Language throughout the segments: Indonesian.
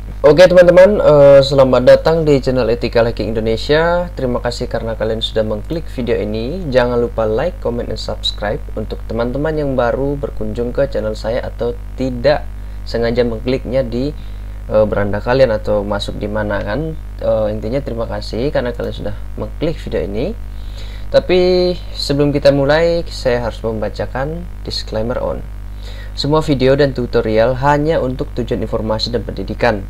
Oke teman-teman, selamat datang di channel Ethical Hacking Indonesia. Terima kasih karena kalian sudah mengklik video ini. Jangan lupa like, comment, dan subscribe. Untuk teman-teman yang baru berkunjung ke channel saya atau tidak sengaja mengkliknya di beranda kalian atau masuk di mana kan, intinya terima kasih karena kalian sudah mengklik video ini. Tapi sebelum kita mulai, saya harus membacakan disclaimer on. Semua video dan tutorial hanya untuk tujuan informasi dan pendidikan.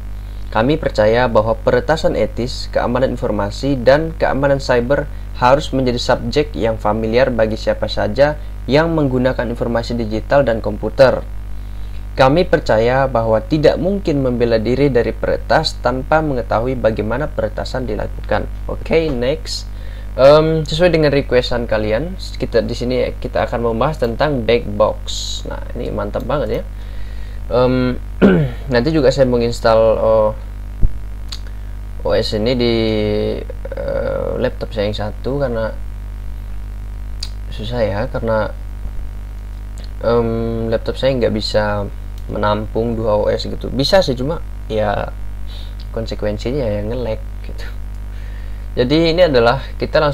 Kami percaya bahwa peretasan etis, keamanan informasi, dan keamanan cyber harus menjadi subjek yang familiar bagi siapa saja yang menggunakan informasi digital dan komputer. Kami percaya bahwa tidak mungkin membela diri dari peretas tanpa mengetahui bagaimana peretasan dilakukan. Oke, next. Sesuai dengan requestan kalian, di sini kita akan membahas tentang black box. Nah, ini mantap banget ya. Nanti juga saya menginstal OS ini di laptop saya yang satu karena susah ya, karena laptop saya nggak bisa menampung 2 OS gitu. Bisa sih, cuma ya konsekuensinya yang nge-lag gitu. Jadi ini adalah kita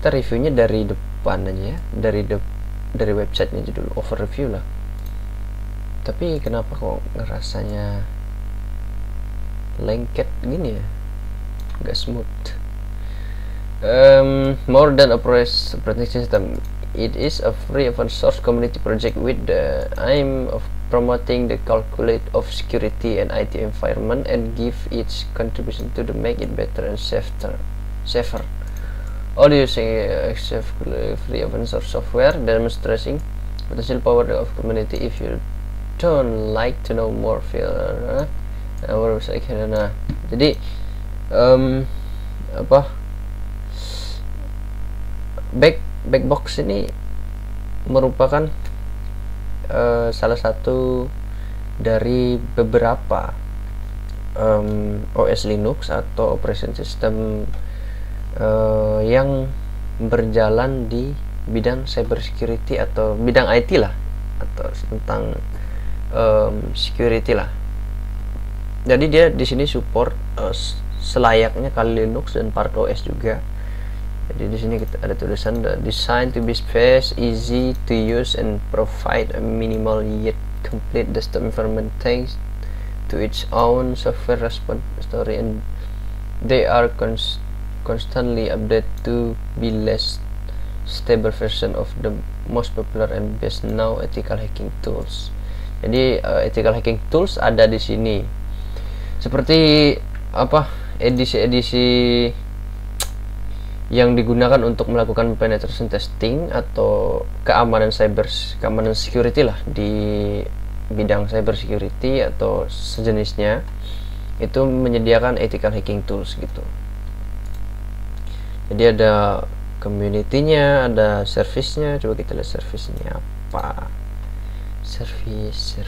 reviewnya dari depan aja ya, dari websitenya aja dulu, overview lah. Tapi kenapa kok ngerasanya lengket gini ya, nggak smooth. More than operating system, it is a free open source community project with the aim of promoting the calculate of security and IT environment and give its contribution to make it better and safer. All using free open source software, demonstrating potential power of community. If you don't like to know more, feel our website. Nah, jadi Backbox ini merupakan salah satu dari beberapa OS Linux atau operation system yang berjalan di bidang cyber security atau bidang IT lah, atau tentang security lah. Jadi dia di sini support selayaknya Kali Linux dan Part OS juga. Jadi di sini kita ada tulisan designed to be fast, easy to use, and provide a minimal yet complete desktop environment thanks to its own software response story, and they are constantly updated to be less stable version of the most popular and best now ethical hacking tools. Jadi ethical hacking tools ada di sini. Seperti edisi-edisi yang digunakan untuk melakukan penetration testing atau keamanan security lah, di bidang cyber security atau sejenisnya, itu menyediakan ethical hacking tools gitu. Jadi ada community-nya, ada service-nya. Coba kita lihat service-nya apa. Service.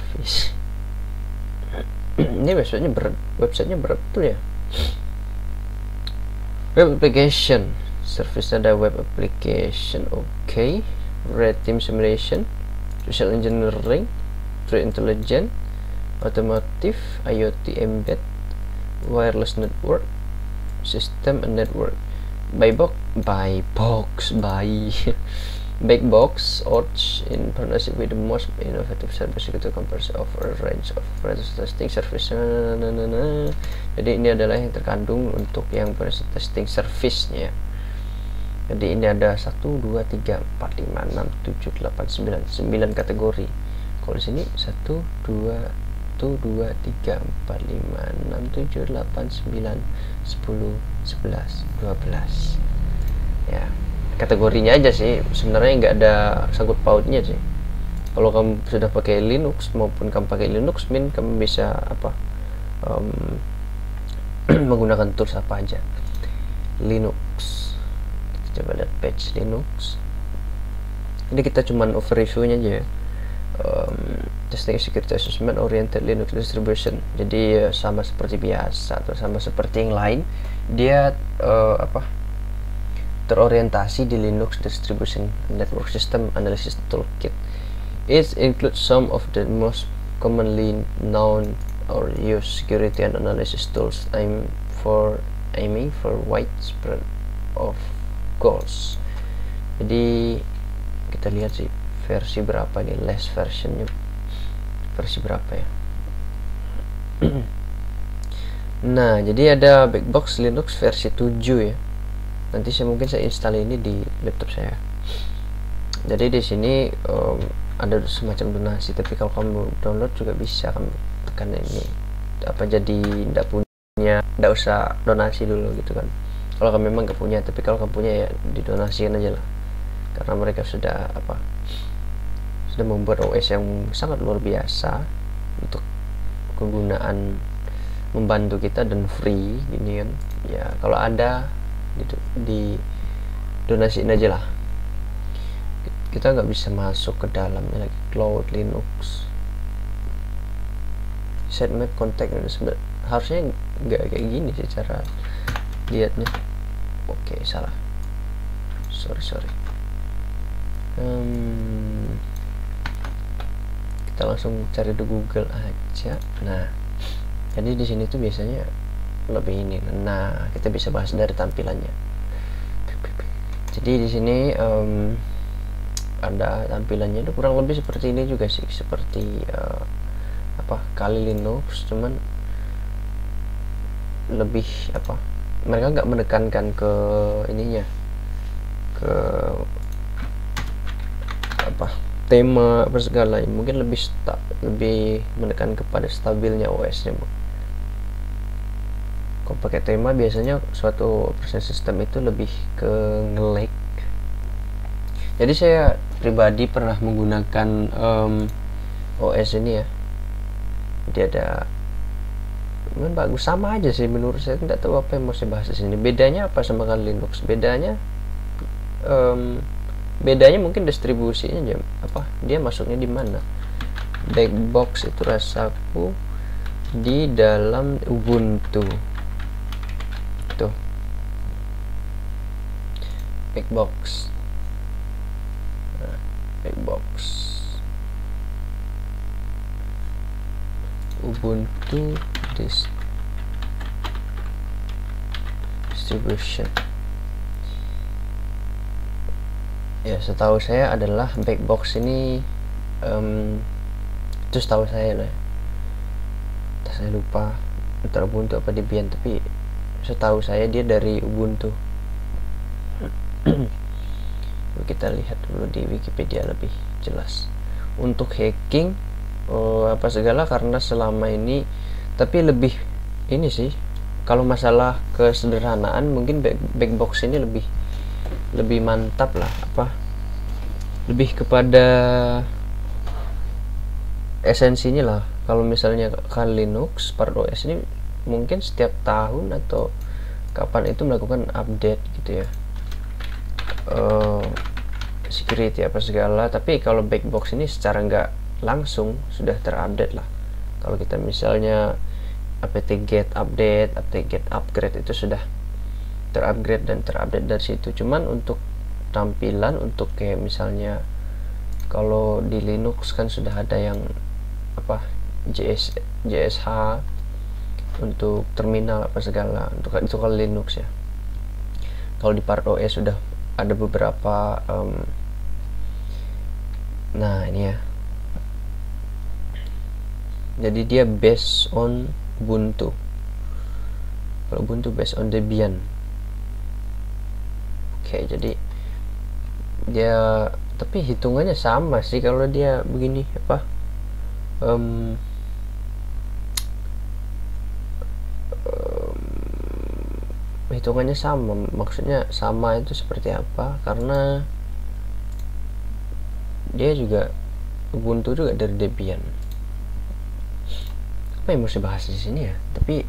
Ini websitenya berat betul ya. Web application. Service ada web application. Oke. Red team simulation, social engineering, threat intelligence, automotive, IoT embed, wireless network, system and network. Backbox Orch in partnership with the most innovative cybersecurity companies offer a range of testing service. Jadi ini adalah yang terkandung untuk yang testing service-nya. Jadi ini ada 1, 2, 3, 4, 5, 6, 7, 8, 9 kategori. Kalau di sini 1, 2, 3, 4, 5, 6, 7, 8, 9, 10, 11, 12 ya, kategorinya aja sih, sebenarnya nggak ada sangkut pautnya sih. Kalau kamu sudah pakai Linux maupun kamu pakai Linux Mint, kamu bisa menggunakan tools apa aja Linux. Kita coba lihat page Linux. Ini kita cuman overview nya aja ya. Testing security assessment oriented Linux distribution. Jadi sama seperti biasa atau sama seperti yang lain, dia terorientasi di Linux distribution network system analysis toolkit. It includes some of the most commonly known or use security and analysis tools aiming for widespread of goals. Jadi kita lihat sih versi berapa nih, last versionnya versi berapa ya. Nah, jadi ada Blackbox Linux versi 7 ya. Nanti saya install ini di laptop saya. Jadi di sini ada semacam donasi, tapi kalau kamu download juga bisa kamu tekan ini apa, jadi nggak usah donasi dulu gitu kan kalau kamu memang nggak punya. Tapi kalau kamu punya ya didonasikan aja lah, karena mereka sudah membuat OS yang sangat luar biasa untuk kegunaan membantu kita dan free gini kan ya. Kalau ada gitu di donasiin aja lah. Kita nggak bisa masuk ke dalamnya lagi. Cloud Linux set map contact, harusnya nggak kayak gini sih cara lihatnya. Oke, salah, sorry. Kita langsung cari di Google aja. Nah, jadi di sini tuh biasanya lebih ini. Nah, kita bisa bahas dari tampilannya. Jadi di sini ada tampilannya itu kurang lebih seperti ini juga sih, seperti Kali Linux, cuman lebih mereka nggak menekankan ke ininya, ke tema apa segala, mungkin lebih menekan kepada stabilnya OS-nya. Kalau pakai tema biasanya suatu operasi sistem itu lebih ke nge-lag. Jadi saya pribadi pernah menggunakan OS ini ya. Jadi ada bagus, sama aja sih menurut saya. Tidak tahu apa yang mau saya bahas di sini. Bedanya apa sama Kali Linux? Bedanya mungkin distribusinya aja, dia masuknya di mana. Blackbox itu rasaku di dalam Ubuntu tuh. Blackbox Ubuntu distribution ya. Setahu saya adalah Blackbox ini itu setahu saya lah, saya lupa antara Ubuntu apa Debian, tapi setahu saya dia dari Ubuntu. Kita lihat dulu di Wikipedia lebih jelas. Untuk hacking apa segala, karena selama ini, tapi lebih ini sih, kalau masalah kesederhanaan mungkin Blackbox ini lebih mantap lah, lebih kepada esensinya lah. Kalau misalnya Kali Linux part OS ini mungkin setiap tahun atau kapan itu melakukan update gitu ya, security apa segala. Tapi kalau Blackbox ini secara nggak langsung sudah terupdate lah. Kalau kita misalnya apt-get update, apt-get upgrade, itu sudah terupgrade dan terupdate dari situ. Cuman untuk tampilan, untuk kayak misalnya kalau di Linux kan sudah ada yang JSH untuk terminal apa segala, untuk itu kalau Linux ya. Kalau di part OS sudah ada beberapa nah ini ya. Jadi dia based on Ubuntu. Kalau Ubuntu based on Debian. Oke, jadi dia, tapi hitungannya sama sih kalau dia begini hitungannya sama. Maksudnya sama itu seperti apa? Karena dia juga Ubuntu juga dari Debian. Apa yang mesti bahas di sini ya? Tapi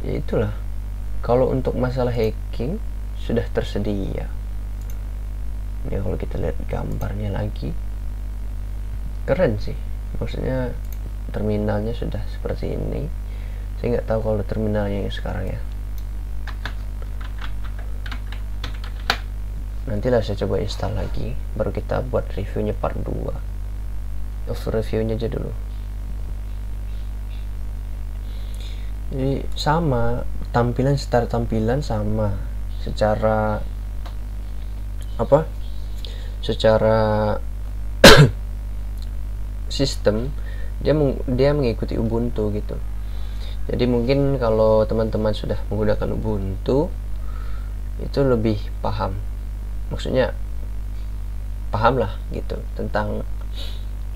ya itulah, kalau untuk masalah hacking sudah tersedia ya. Kalau kita lihat gambarnya lagi, keren sih. Maksudnya terminalnya sudah seperti ini. Saya nggak tahu kalau terminalnya yang sekarang ya. Nantilah saya coba install lagi, baru kita buat reviewnya part 2. Reviewnya aja dulu. Jadi sama tampilan, secara tampilan sama, secara apa, secara sistem dia mengikuti Ubuntu gitu. Jadi mungkin kalau teman-teman sudah menggunakan Ubuntu itu lebih paham, maksudnya paham lah gitu tentang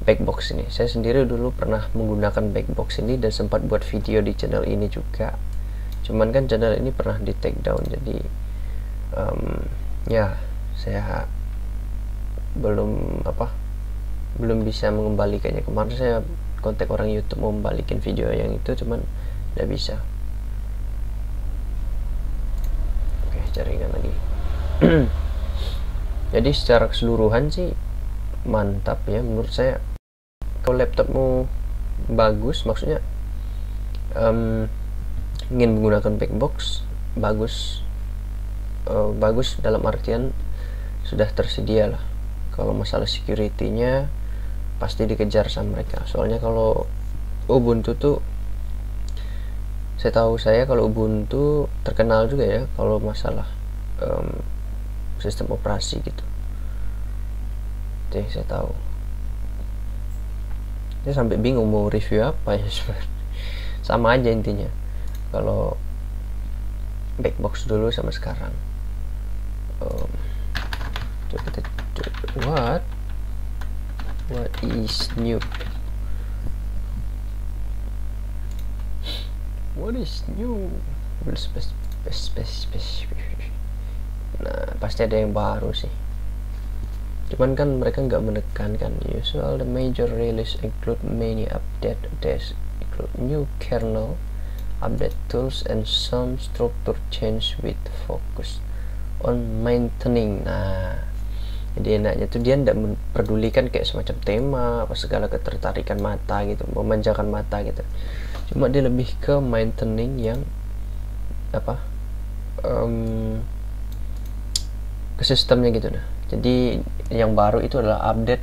Backbox ini. Saya sendiri dulu pernah menggunakan Backbox ini dan sempat buat video di channel ini juga, cuman kan channel ini pernah di take down, jadi ya saya belum bisa mengembalikannya. Kemarin saya kontak orang YouTube mau membalikin video yang itu, cuman tidak bisa. Oke, jaringan lagi. Jadi secara keseluruhan sih mantap ya menurut saya. Kalau laptopmu bagus, maksudnya ingin menggunakan Backbox, bagus dalam artian sudah tersedia lah. Kalau masalah security-nya pasti dikejar sama mereka. Soalnya kalau Ubuntu tuh, saya kalau Ubuntu terkenal juga ya kalau masalah sistem operasi gitu. Jadi saya tahu. Saya sampai bingung mau review apa ya sebenarnya. Sama aja intinya. Kalau Backbox dulu sama sekarang. Coba kita what is new? What is new? Nah, pasti ada yang baru sih. Cuman kan mereka nggak menekankan. Usual the major release include many update, include new kernel, update tools, and some structure change with focus on maintaining. Nah, jadi enaknya tuh dia tidak memperdulikan kayak semacam tema apa segala ketertarikan mata gitu, memanjakan mata gitu. Cuma dia lebih ke maintaining yang ke sistemnya gitu. Nah, jadi yang baru itu adalah update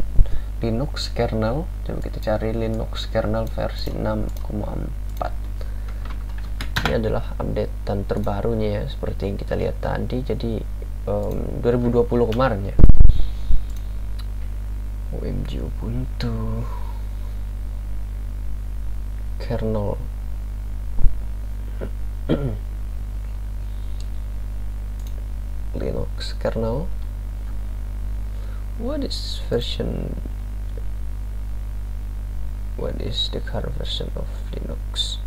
Linux kernel. Coba kita cari Linux kernel versi 6,4. Ini adalah updatean terbarunya ya, seperti yang kita lihat tadi. Jadi 2020 kemarin ya. OMG Ubuntu kernel. Linux kernel. What is the current version of Linux?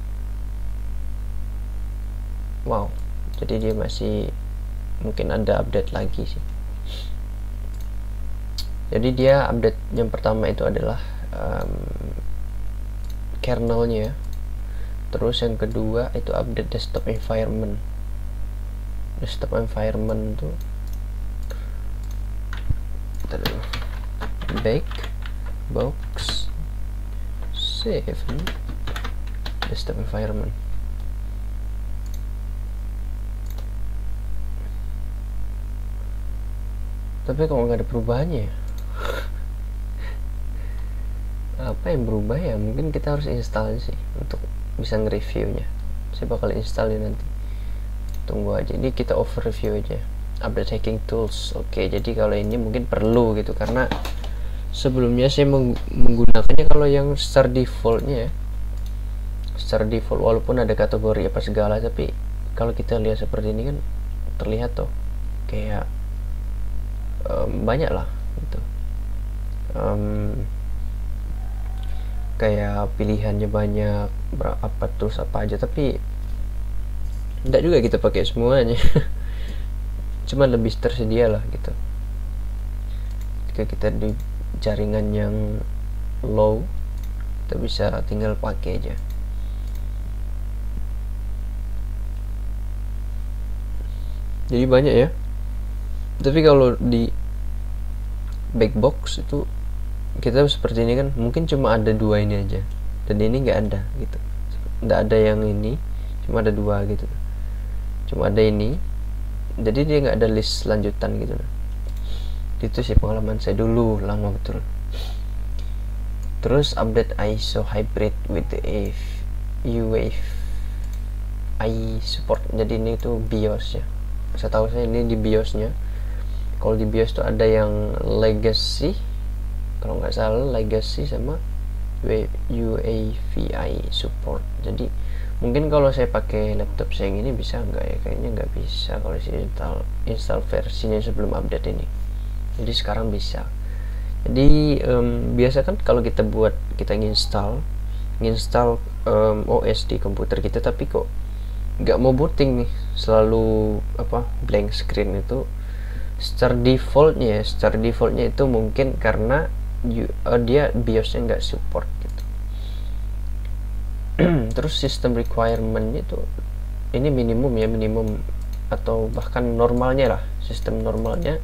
Wow, jadi dia masih mungkin ada update lagi sih. Jadi dia update yang pertama itu adalah kernelnya. Terus yang kedua itu update desktop environment. Desktop environment tuh Backbox 7 desktop environment. Tapi kalau nggak ada perubahannya ya? Apa yang berubah ya? Mungkin kita harus install sih untuk bisa nge-reviewnya. Saya bakal install nanti, tunggu aja. Ini kita overview aja. Update hacking tools. Oke, jadi kalau ini mungkin perlu gitu, karena sebelumnya saya menggunakannya kalau yang secara defaultnya ya, secara default walaupun ada kategori apa segala, tapi kalau kita lihat seperti ini kan terlihat tuh kayak banyak lah gitu, kayak pilihannya banyak, berapa terus apa aja, tapi tidak juga kita pakai semuanya. Cuman lebih tersedia lah gitu. Jika kita di jaringan yang low, kita bisa tinggal pakai aja. Jadi banyak ya. Tapi kalau di Backbox itu kita seperti ini kan, mungkin cuma ada dua ini aja, dan ini nggak ada gitu, nggak ada yang ini, cuma ada dua gitu, cuma ada ini, jadi dia nggak ada list lanjutan gitu. Itu sih pengalaman saya dulu, lama betul. Terus update ISO hybrid with the UEFI support. Jadi ini tuh BIOS ya, setahu saya ini di BIOS-nya. Kalau di BIOS tuh ada yang legacy, kalau nggak salah legacy sama UEFI support. Jadi mungkin kalau saya pakai laptop saya yang ini bisa nggak ya, kayaknya nggak bisa kalau saya install versinya sebelum update ini. Jadi sekarang bisa. Jadi biasa kan kalau kita nginstal OS di komputer kita, tapi kok nggak mau booting nih, selalu blank screen. Itu secara defaultnya itu mungkin karena dia BIOSnya nggak support gitu. Terus sistem requirementnya itu ini minimum atau bahkan normalnya lah, sistem normalnya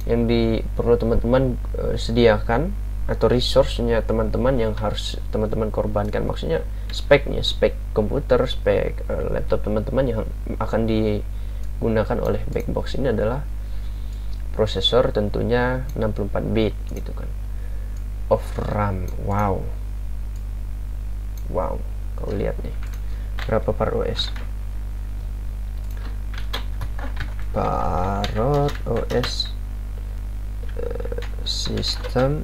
yang perlu teman-teman sediakan, atau resource-nya teman-teman yang harus teman-teman korbankan. Maksudnya spek komputer, spek laptop teman-teman yang akan digunakan oleh Blackbox ini adalah prosesor tentunya 64 bit gitu kan, of RAM. Wow, kau lihat nih berapa ParOS. ParOS sistem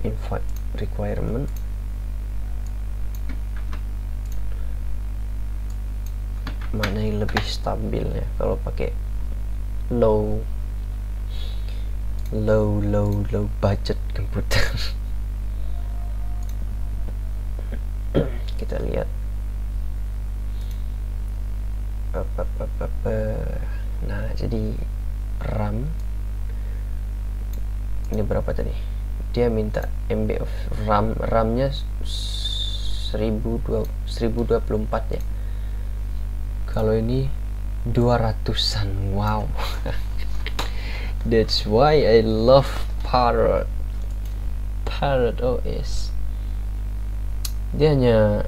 invite requirement mana yang lebih stabil ya kalau pakai low budget komputer. Kita lihat nah, jadi RAM ini berapa tadi? Dia minta MB of RAM-nya 1024 ya. Kalau ini 200-an. Wow. That's why I love Parrot OS. Dia hanya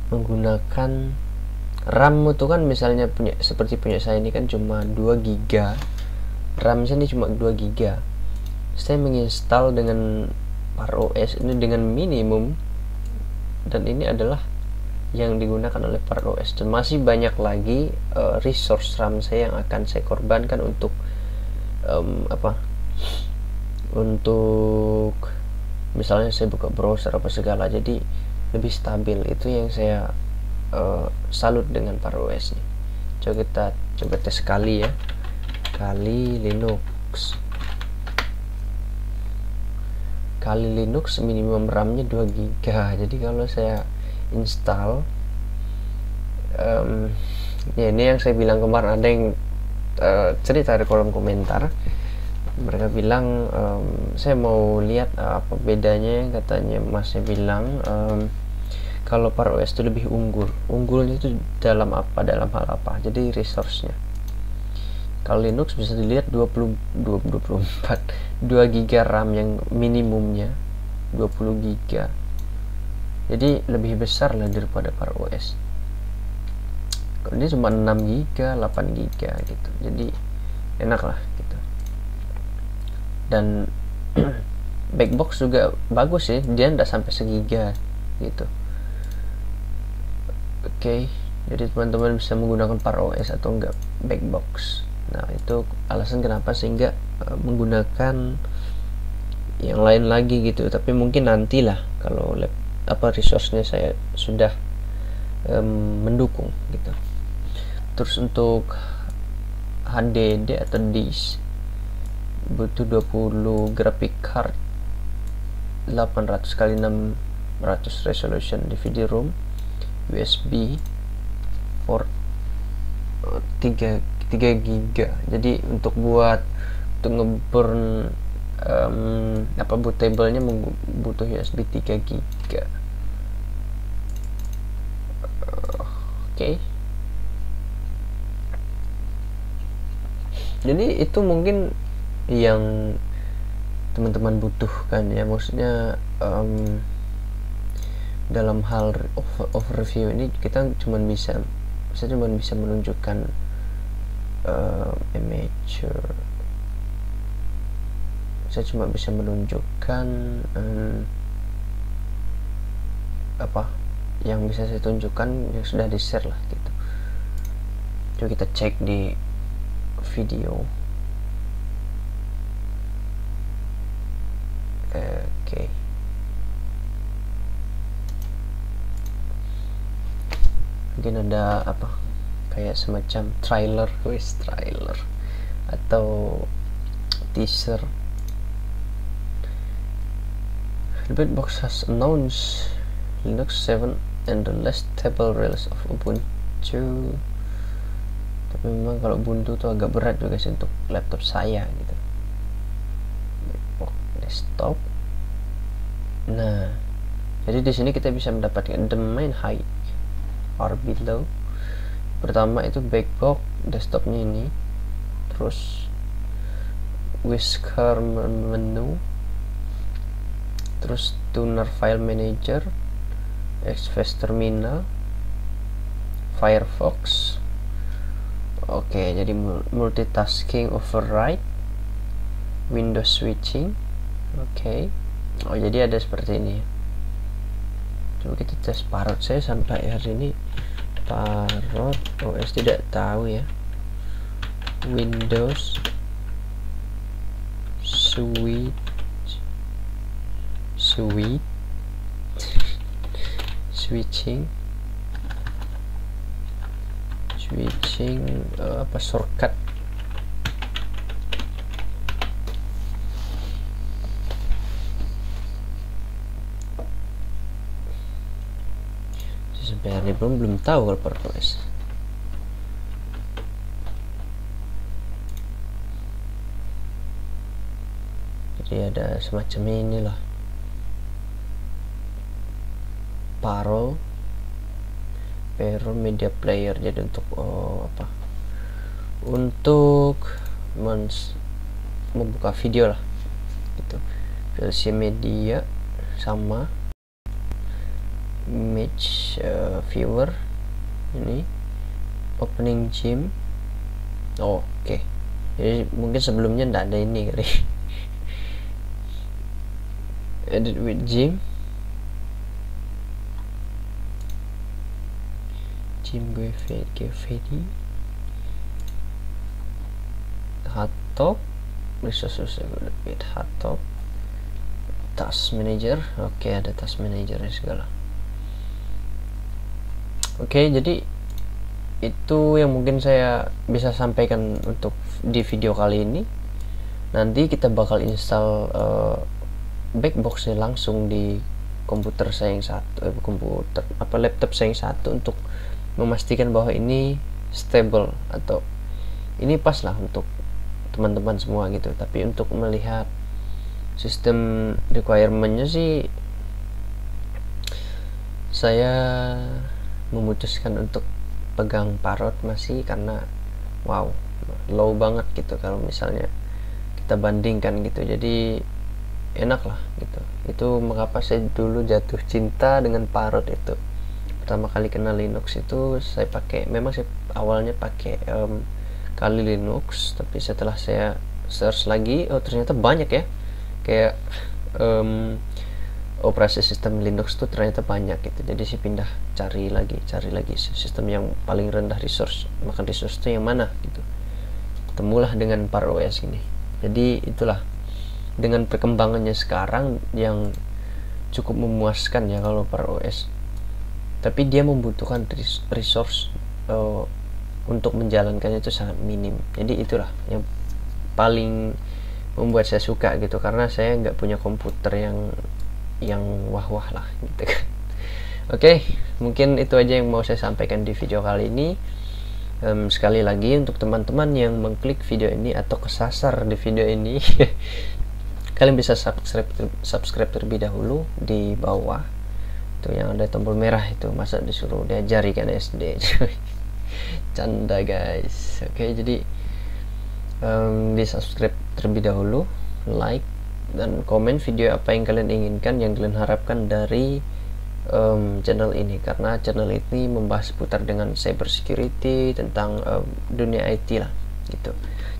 menggunakan RAM itu kan, misalnya seperti punya saya ini kan cuma 2 GB. RAM saya ini cuma 2 GB. Saya menginstal dengan ParOS ini dengan minimum, dan ini adalah yang digunakan oleh ParOS. Dan masih banyak lagi resource RAM saya yang akan saya korbankan untuk untuk misalnya saya buka browser apa segala, jadi lebih stabil. Itu yang saya salut dengan ParOS nih. Coba tes sekali ya, kali Linux minimum RAM-nya 2 GB. Jadi kalau saya install ya ini yang saya bilang kemarin, ada yang cerita di kolom komentar, mereka bilang saya mau lihat apa bedanya. Katanya masnya bilang kalau ParOS itu lebih unggulnya itu dalam hal apa, jadi resource-nya. Kalau Linux bisa dilihat 2 GB RAM yang minimumnya 20 GB, jadi lebih besar lah daripada ParOS. Kalau ini cuma 6 GB 8 GB gitu, jadi enak lah gitu. Dan Blackbox juga bagus sih, dia nggak sampai segiga gitu. Oke, jadi teman-teman bisa menggunakan ParOS atau enggak Blackbox. Nah, itu alasan kenapa sehingga menggunakan yang lain lagi gitu. Tapi mungkin nantilah kalau resource-nya saya sudah mendukung gitu. Terus untuk HDD atau disk butuh 20 graphic card 800 x 600 resolution DVD ROM, USB port 3 GB. Jadi untuk ngeburn bootable-nya butuh USB 3 GB. Oke. Jadi itu mungkin yang teman-teman butuhkan ya, maksudnya dalam hal overview ini saya cuma bisa menunjukkan immature. Saya cuma bisa menunjukkan apa yang bisa saya tunjukkan yang sudah di share lah gitu. Coba kita cek di video. Oke. Mungkin ada apa kayak semacam trailer atau teaser. Bitbox has announced Linux 7 and the last stable release of Ubuntu. Tapi memang kalau Ubuntu tuh agak berat juga sih untuk laptop saya gitu. Desktop. Nah, jadi di sini kita bisa mendapatkan the main height or below. Pertama itu backbox desktopnya ini, terus whisker menu, terus tuner file manager, Xfast terminal, Firefox. Oke, jadi multitasking override, Windows switching. Oke. Oh, jadi ada seperti ini. Coba kita tes Parrot. Saya sampai hari ini Parrot OS tidak tahu ya. Windows switching apa shortcut. Sampai hari ini belum tahu kalau Parrot OS. Jadi ada semacam inilah Pero media player. Jadi untuk apa? Untuk membuka video lah gitu. Versi media sama image viewer ini opening gym. Oke. Jadi mungkin sebelumnya nggak ada ini kali. Edit with gym gue Fedi hardtop resources with hardtop task manager. Oke, ada task manager segala. Oke, jadi itu yang mungkin saya bisa sampaikan untuk di video kali ini. Nanti kita bakal install backboxnya langsung di komputer saya yang satu, laptop saya yang satu, untuk memastikan bahwa ini stable atau ini pas lah untuk teman-teman semua gitu. Tapi untuk melihat sistem requirement-nya sih saya memutuskan untuk pegang Parrot masih, karena wow, low banget gitu kalau misalnya kita bandingkan gitu. Jadi enak lah gitu. Itu mengapa saya dulu jatuh cinta dengan Parrot itu. Pertama kali kenal Linux itu saya pakai, memang saya awalnya pakai Kali Linux, tapi setelah saya search lagi, oh ternyata banyak ya, kayak operasi sistem Linux tuh ternyata banyak gitu. Jadi saya pindah cari lagi sistem yang paling rendah resource, makan resource itu yang mana gitu. Ketemulah dengan Parrot OS ini. Jadi itulah, dengan perkembangannya sekarang yang cukup memuaskan ya kalau Parrot OS. Tapi dia membutuhkan resource untuk menjalankannya itu sangat minim. Jadi itulah yang paling membuat saya suka gitu, karena saya nggak punya komputer yang wah-wah lah gitu kan. Oke, mungkin itu aja yang mau saya sampaikan di video kali ini. Sekali lagi untuk teman-teman yang mengklik video ini atau kesasar di video ini, kalian bisa subscribe terlebih dahulu di bawah itu yang ada tombol merah itu. Masa disuruh diajari kan SD. Canda guys. Oke, jadi di subscribe terlebih dahulu, like dan komen video apa yang kalian inginkan, yang kalian harapkan dari channel ini, karena channel ini membahas seputar dengan cyber security, tentang dunia IT lah gitu.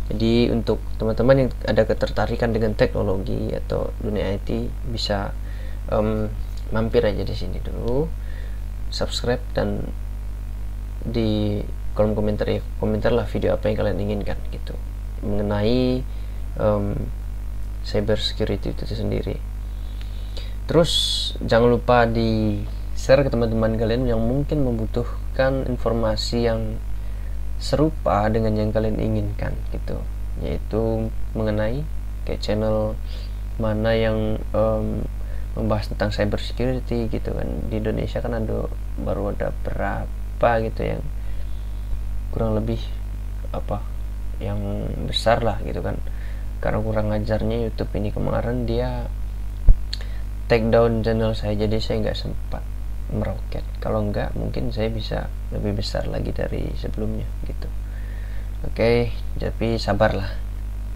Jadi untuk teman-teman yang ada ketertarikan dengan teknologi atau dunia IT, bisa mampir aja di sini dulu, subscribe, dan di kolom komentar ya, komentarlah video apa yang kalian inginkan gitu mengenai cyber security itu sendiri. Terus jangan lupa di share ke teman-teman kalian yang mungkin membutuhkan informasi yang serupa dengan yang kalian inginkan gitu, yaitu mengenai kayak channel mana yang membahas tentang cyber security gitu kan. Di Indonesia kan baru ada berapa gitu yang kurang lebih yang besar lah gitu kan, karena kurang ajarnya YouTube ini kemarin dia take down channel saya, jadi saya nggak sempat meroket. Kalau nggak mungkin saya bisa lebih besar lagi dari sebelumnya gitu. Oke, tapi sabarlah,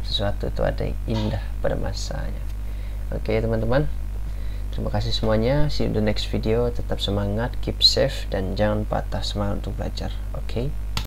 sesuatu itu ada yang indah pada masanya. Oke teman-teman, terima kasih semuanya, see you in the next video. Tetap semangat, keep safe, dan jangan patah semangat untuk belajar. Oke.